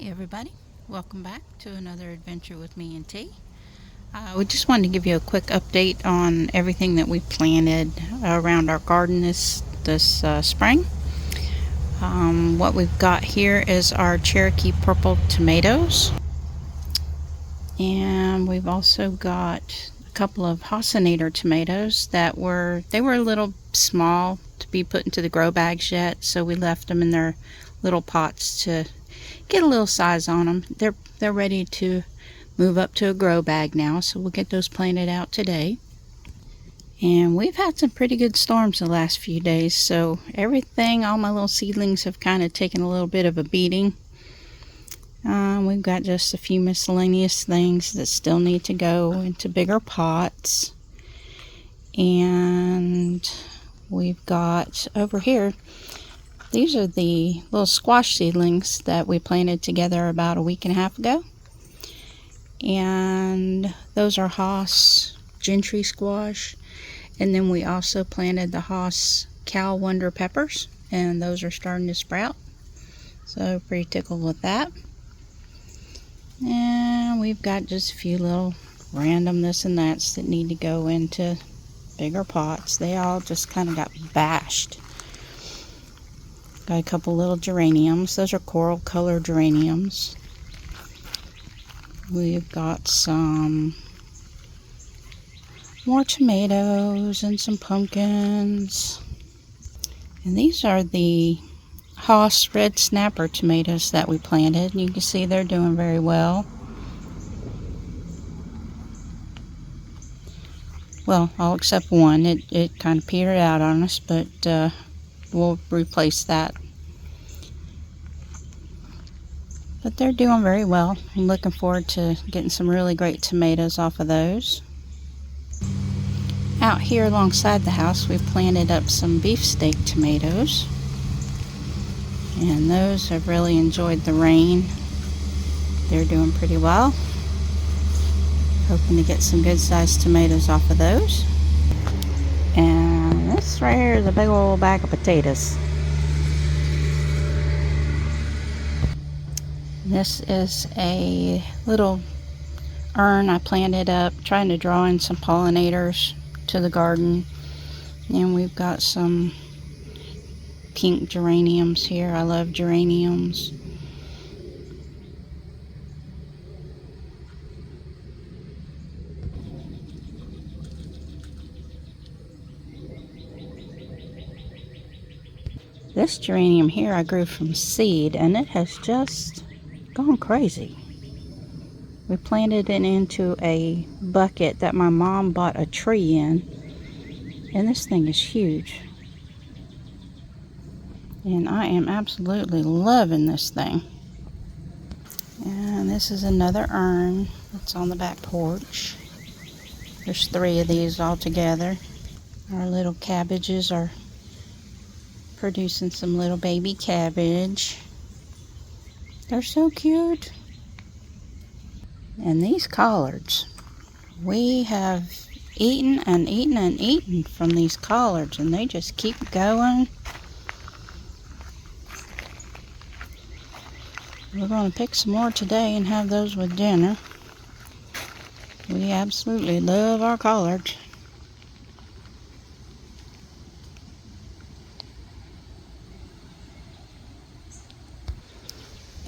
Hey everybody, welcome back to another adventure with me and T. We just wanted to give you a quick update on everything that we planted around our garden this spring. What we've got here is our Cherokee purple tomatoes, and we've also got a couple of Hasenator tomatoes that were a little small to be put into the grow bags yet, so we left them in their little pots to get a little size on them. They're ready to move up to a grow bag now, so we'll get those planted out today. And we've had some pretty good storms the last few days, so all my little seedlings have kind of taken a little bit of a beating. We've got just a few miscellaneous things that still need to go into bigger pots. And we've got over here, these are the little squash seedlings that we planted together about a week and a half ago. And those are Hass Gentry squash. And then we also planted the Hass Cal Wonder peppers, and those are starting to sprout. So pretty tickled with that. And we've got just a few little random this and that's that need to go into bigger pots. They all just kind of got bashed. Got a couple little geraniums. Those are coral color geraniums. We've got some more tomatoes and some pumpkins. And these are the Hass Red Snapper tomatoes that we planted. You can see they're doing very well. Well, all except one. It kind of petered out on us, but we'll replace that. But they're doing very well. I'm looking forward to getting some really great tomatoes off of those. Out here alongside the house, we've planted up some beefsteak tomatoes. And those have really enjoyed the rain. They're doing pretty well. Hoping to get some good sized tomatoes off of those. And this right here is a big old bag of potatoes. This is a little urn I planted up, trying to draw in some pollinators to the garden. And we've got some pink geraniums here. I love geraniums. This geranium here I grew from seed, and it has just gone crazy. We planted it into a bucket that my mom bought a tree in, and this thing is huge. And I am absolutely loving this thing. And this is another urn that's on the back porch. There's 3 of these all together. Our little cabbages are producing some little baby cabbage. They're so cute. And these collards, we have eaten and eaten and eaten from these collards, and they just keep going. We're going to pick some more today and have those with dinner. We absolutely love our collards.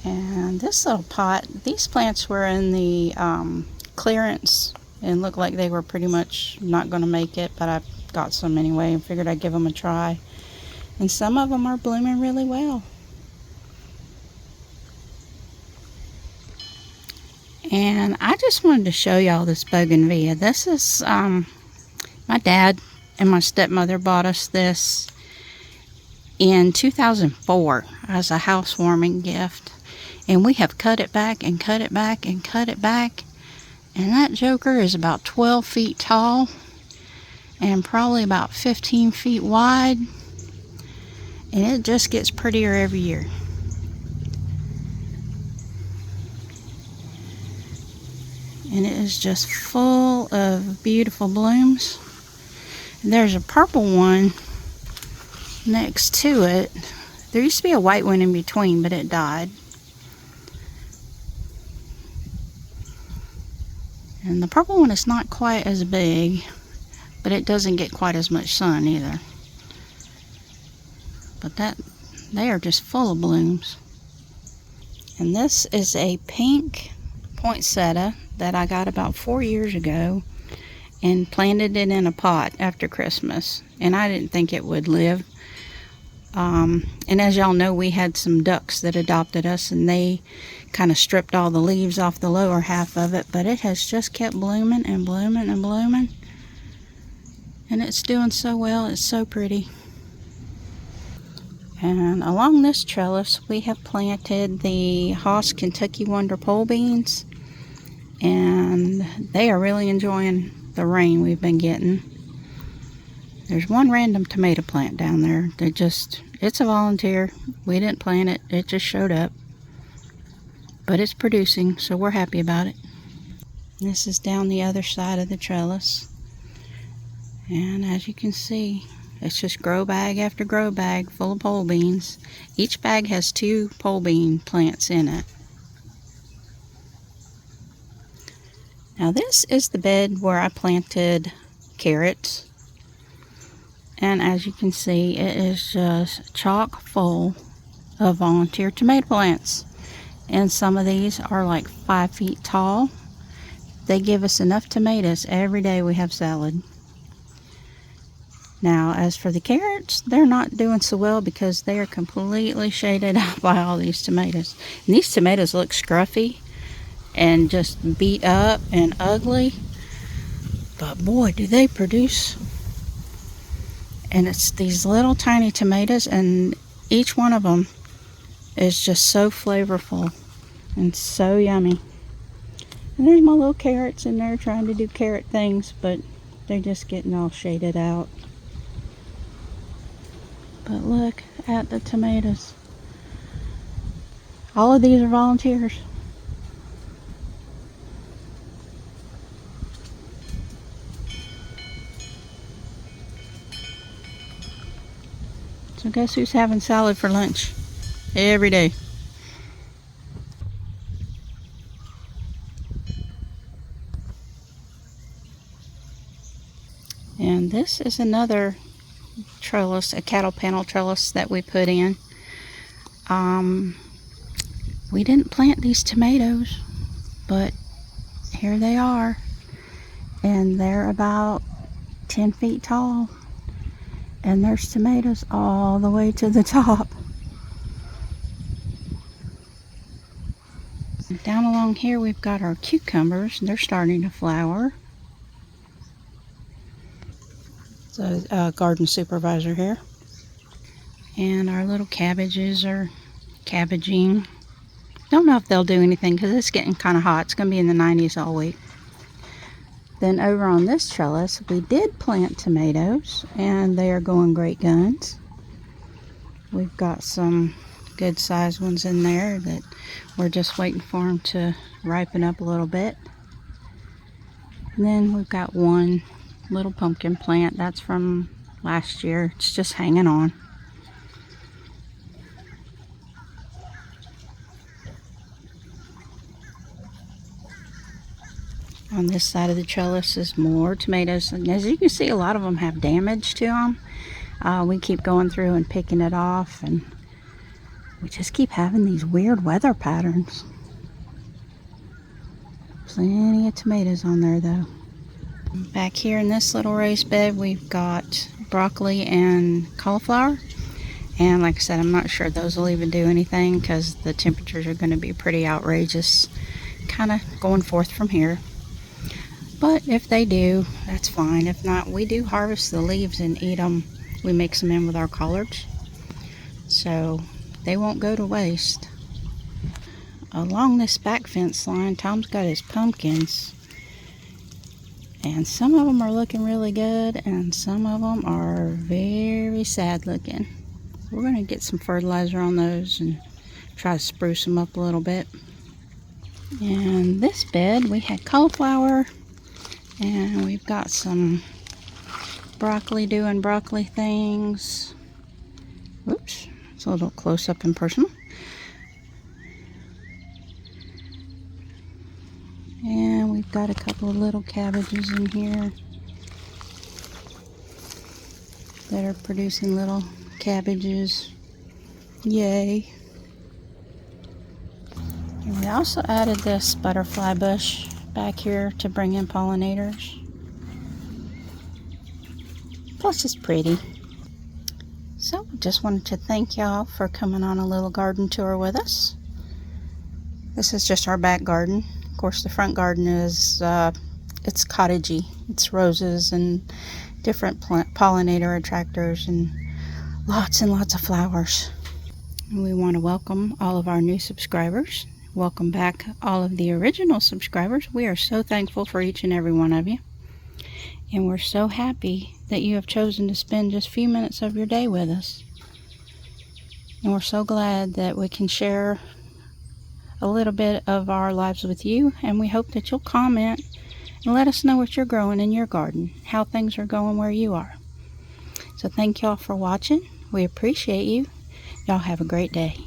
And this little pot, these plants were in the clearance and looked like they were pretty much not going to make it, but I got some anyway and figured I'd give them a try. And some of them are blooming really well. And I just wanted to show y'all this bougainvillea. This is, my dad and my stepmother bought us this in 2004 as a housewarming gift. And we have cut it back and cut it back and cut it back. And that joker is about 12 feet tall and probably about 15 feet wide. And it just gets prettier every year. And it is just full of beautiful blooms. And there's a purple one next to it. There used to be a white one in between, but it died. And the purple one is not quite as big, but it doesn't get quite as much sun either. But they are just full of blooms. And this is a pink poinsettia that I got about 4 years ago and planted it in a pot after Christmas. And I didn't think it would live. And as y'all know, we had some ducks that adopted us, and they kind of stripped all the leaves off the lower half of it, but it has just kept blooming and blooming and blooming, and it's doing so well. It's so pretty. And along this trellis we have planted the Haas Kentucky Wonder pole beans, and they are really enjoying the rain we've been getting. There's one random tomato plant down there. It's a volunteer. We didn't plant it. It just showed up. But it's producing, so we're happy about it. This is down the other side of the trellis. And as you can see, it's just grow bag after grow bag full of pole beans. Each bag has 2 pole bean plants in it. Now this is the bed where I planted carrots. And as you can see, it is just chock full of volunteer tomato plants. And some of these are like 5 feet tall. They give us enough tomatoes every day we have salad. Now, as for the carrots, they're not doing so well because they are completely shaded out by all these tomatoes. And these tomatoes look scruffy and just beat up and ugly. But boy, do they produce. And it's these little tiny tomatoes, and each one of them is just so flavorful and so yummy. And there's my little carrots in there trying to do carrot things, but they're just getting all shaded out. But look at the tomatoes. All of these are volunteers. So guess who's having salad for lunch every day? And this is another trellis, a cattle panel trellis that we put in. We didn't plant these tomatoes, but here they are. And they're about 10 feet tall. And there's tomatoes all the way to the top. Down along here we've got our cucumbers. They're starting to flower. So garden supervisor here. And our little cabbages are cabbaging. Don't know if they'll do anything because it's getting kind of hot. It's going to be in the 90s all week. Then over on this trellis, we did plant tomatoes, and they are going great guns. We've got some good sized ones in there that we're just waiting for them to ripen up a little bit. And then we've got one little pumpkin plant. That's from last year. It's just hanging on. On this side of the trellis is more tomatoes, and as you can see, a lot of them have damage to them. We keep going through and picking it off, and we just keep having these weird weather patterns. Plenty of tomatoes on there though. Back here in this little raised bed we've got broccoli and cauliflower, and like I said, I'm not sure those will even do anything because the temperatures are going to be pretty outrageous, kind of going forth from here. But if they do, that's fine. If not, we do harvest the leaves and eat them. We mix them in with our collards, so they won't go to waste. Along this back fence line, Tom's got his pumpkins, and some of them are looking really good and some of them are very sad looking. We're going to get some fertilizer on those and try to spruce them up a little bit. And this bed, we had cauliflower, and we've got some broccoli doing broccoli things. Oops, it's a little close up and personal. And we We've got a couple of little cabbages in here that are producing little cabbages. Yay. And we also added this butterfly bush back here to bring in pollinators. Plus it's pretty. So just wanted to thank y'all for coming on a little garden tour with us. This is just our back garden. Of course the front garden is it's cottagey. It's roses and different pollinator attractors and lots of flowers. And we want to welcome all of our new subscribers. Welcome back all of the original subscribers. We are so thankful for each and every one of you. And we're so happy that you have chosen to spend just a few minutes of your day with us. And we're so glad that we can share a little bit of our lives with you. And we hope that you'll comment and let us know what you're growing in your garden, how things are going where you are. So thank y'all for watching. We appreciate you. Y'all have a great day.